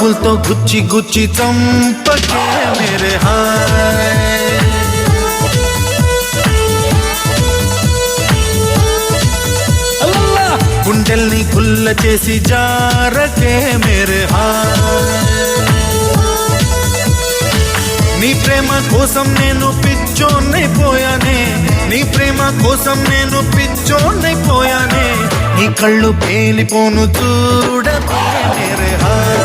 చూపులతో గుచ్చి గుచ్చి చంపకే మేరే హాయ్ గుండెల్ని గుల్ల చేసి జారకే మేరే హాయ్ నీ ప్రేమ కోసం నేను పిచ్చోన్నైపోయానే నీ ప్రేమ కోసం నేను పిచ్చోన్నైపోయానే నీ కళ్ళు పేలిపోను చూడకే మేరే హాయ్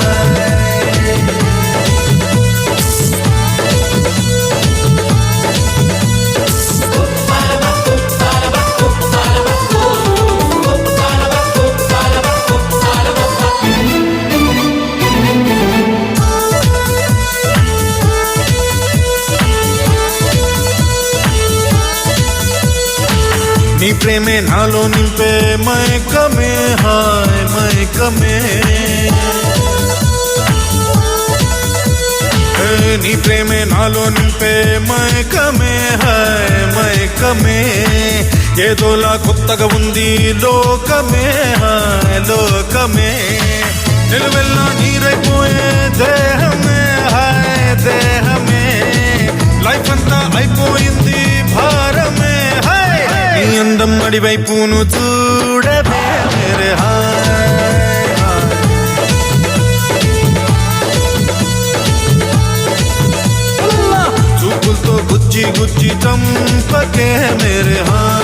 నీ ప్రేమే నాలో నింపే మైకమే హాయ్ మైకమే నీ ప్రేమే నాలో నింపే మైకమే హాయ్ మైకమే ఏదోలా కొత్తగా ఉంది లోకమే హాయ్ లోకమే నిలువెల్లా నీరైపోయే దేహమే హాయ్ దేహమే లైఫ్ అంతా అయిపోయింది భారమే హాయ్ నీ అందం అడివైపును చూడవే మేరే హాయ్ చూపులతో గుచ్చి గుచ్చి చంపకే మేరే హాయ్